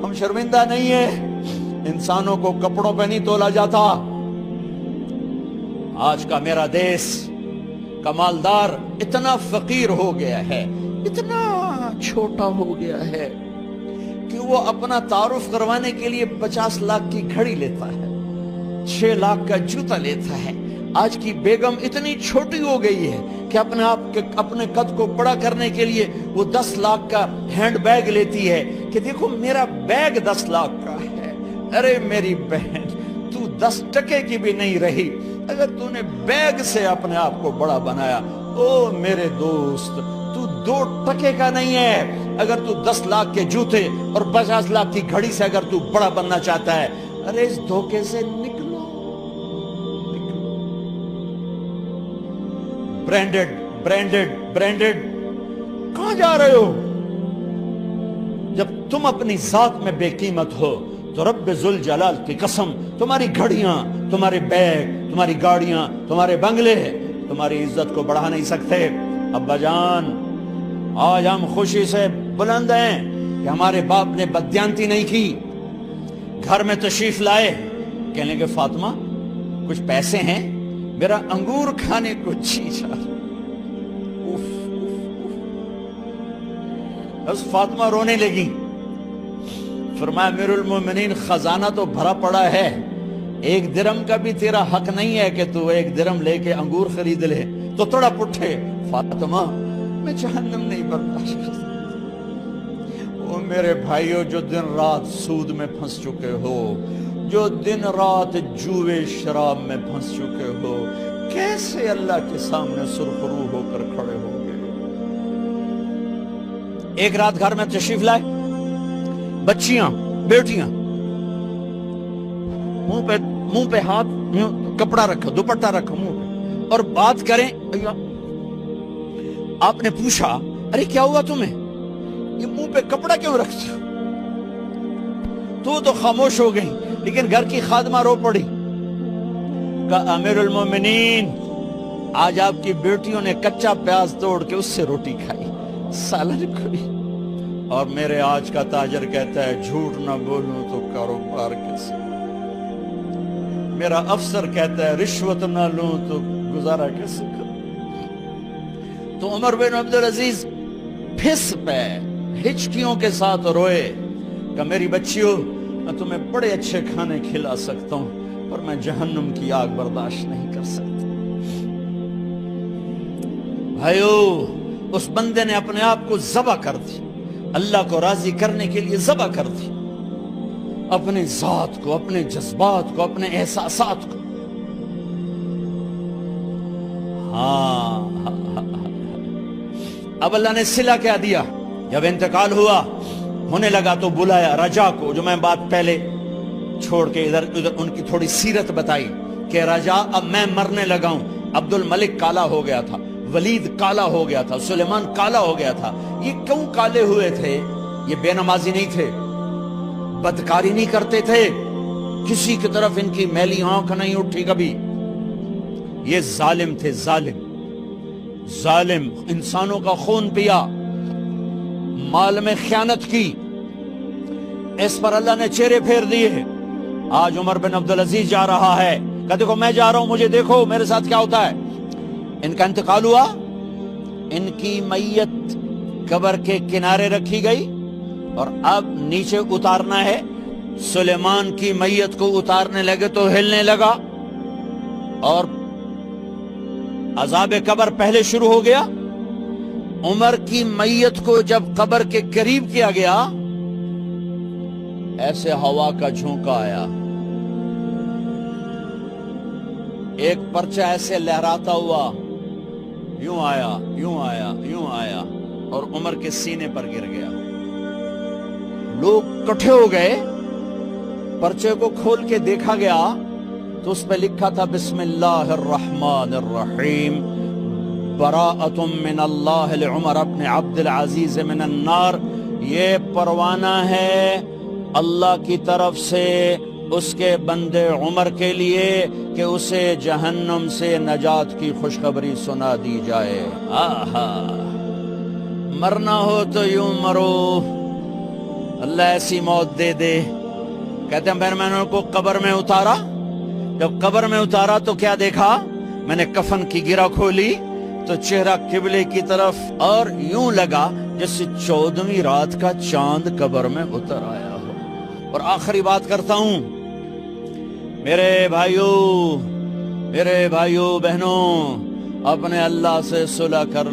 ہم شرمندہ نہیں ہیں، انسانوں کو کپڑوں پہ نہیں تولا جاتا۔ آج کا میرا دیس کا مالدار اتنا فقیر ہو گیا ہے، اتنا چھوٹا ہو گیا ہے کہ وہ اپنا تعارف کروانے کے لیے 50 لاکھ کی گھڑی لیتا ہے، 6 لاکھ کا جوتا لیتا ہے۔ آج کی بیگم اتنی چھوٹی ہو گئی ہے کہ اپنے قد کو بڑا کرنے کے لیے وہ 10 لاکھ کا ہینڈ بیگ لیتی ہے کہ دیکھو میرا بیگ 10 لاکھ کا ہے۔ ارے میری بہن، تو 10 ٹکے کی بھی نہیں رہی اگر تو نے بیگ سے اپنے آپ کو بڑا بنایا۔ او میرے دوست، تو 2 ٹکے کا نہیں ہے اگر تو 10 لاکھ کے جوتے اور 50 لاکھ کی گھڑی سے اگر تو بڑا بننا چاہتا ہے۔ ارے اس دھوکے سے نکلو۔ برینڈڈ کہاں جا رہے ہو؟ جب تم اپنی ذات میں بے قیمت ہو تو رب ذوالجلال کی قسم، تمہاری گھڑیاں، تمہارے بیگ، تمہاری گاڑیاں، تمہارے بنگلے تمہاری عزت کو بڑھا نہیں سکتے۔ ابا جان، آج ہم خوشی سے بلند ہیں کہ ہمارے باپ نے بددیانتی نہیں کی۔ گھر میں تشریف لائے، کہنے کہ فاطمہ کچھ پیسے ہیں، میرا انگور کھانے کو جی چاہ۔ بس فاطمہ رونے لگی، فرمایا امیر المومنین خزانہ تو بھرا پڑا ہے، 1 درہم کا بھی تیرا حق نہیں ہے کہ تو 1 درہم لے کے انگور خرید لے۔ تو تڑپ اٹھے، فاطمہ میں جہنم نہیں برداشت کر سکتا۔ وہ میرے بھائیو جو دن رات سود میں پھنس چکے ہو، جو دن رات جوے شراب میں پھنس چکے ہو، کیسے اللہ کے سامنے سرخرو ہو کر کھڑے ہو گئے؟ ایک رات گھر میں تشریف لائے، بچیاں، بیٹیاں، منہ پہ ہاتھ، کپڑا رکھو، دوپٹہ رکھو منہ پہ اور بات کریں۔ آپ نے پوچھا ارے کیا ہوا تمہیں، یہ منہ پہ کپڑا کیوں رکھتے ہو؟ تو خاموش ہو گئی، لیکن گھر کی خادمہ رو پڑی، کہا امیر المومنین آج آپ کی بیٹیوں نے کچا پیاز توڑ کے اس سے روٹی کھائی، سالن کھائی، اور میرے آج کا تاجر کہتا ہے جھوٹ نہ بولوں تو کاروبار کیسے، میرا افسر کہتا ہے رشوت نہ لوں تو گزارا کیسے کروں۔ تو عمر بن عبدالعزیز پھس پہ ہچکیوں کے ساتھ روئے کہ میری بچیوں میں تمہیں بڑے اچھے کھانے کھلا سکتا ہوں پر میں جہنم کی آگ برداشت نہیں کر سکتا۔ بھائیو، اس بندے نے اپنے آپ کو ذبح کر دی، اللہ کو راضی کرنے کے لیے ذبح کر دی، اپنے ذات کو، اپنے جذبات کو، اپنے احساسات کو۔ اب اللہ نے صلہ کیا دیا، جب انتقال ہوا ہونے لگا تو بلایا رجا کو، جو میں بات پہلے چھوڑ کے ادھر ان کی تھوڑی سیرت بتائی کہ رجا اب میں مرنے لگا ہوں۔ عبد الملک کالا ہو گیا تھا، ولید کالا ہو گیا تھا، سلیمان کالا ہو گیا تھا۔ یہ کیوں کالے ہوئے تھے؟ یہ بے نمازی نہیں تھے، بدکاری نہیں کرتے تھے، کسی کی طرف ان کی میلی آنکھ نہیں اٹھی کبھی۔ یہ ظالم تھے، ظالم، انسانوں کا خون پیا، مال میں خیانت کی، اس پر اللہ نے چہرے پھیر دیے۔ آج عمر بن عبدالعزیز جا رہا ہے کہ دیکھو میں جا رہا ہوں، مجھے دیکھو میرے ساتھ کیا ہوتا ہے۔ ان کا انتقال ہوا، ان کی میت قبر کے کنارے رکھی گئی اور اب نیچے اتارنا ہے۔ سلیمان کی میت کو اتارنے لگے تو ہلنے لگا اور عذاب قبر پہلے شروع ہو گیا۔ عمر کی میت کو جب قبر کے قریب کیا گیا، ایسے ہوا کا جھونکا آیا، ایک پرچہ ایسے لہراتا ہوا یوں آیا، یوں آیا، یوں آیا اور عمر کے سینے پر گر گیا۔ لوگ کٹھے ہو گئے، پرچے کو کھول کے دیکھا گیا تو اس پہ لکھا تھا بسم اللہ الرحمن الرحیم، براءۃ من اللہ لعمر بن عبد العزیز من النار۔ یہ پروانہ ہے اللہ کی طرف سے اس کے بندے عمر کے لیے کہ اسے جہنم سے نجات کی خوشخبری سنا دی جائے۔ آہا، مرنا ہو تو یوں مرو، اللہ ایسی موت دے دے. کہتے ہیں پھر میں نے ان کو قبر میں اتارا. جب قبر میں اتارا تو کیا دیکھا؟ میں نے کفن کی گرہ کھولی تو چہرہ قبلے کی طرف، اور یوں لگا جیسے 14ویں رات کا چاند قبر میں اتر آیا ہو. اور آخری بات کرتا ہوں، میرے بھائیوں بہنوں، اپنے اللہ سے صلح کر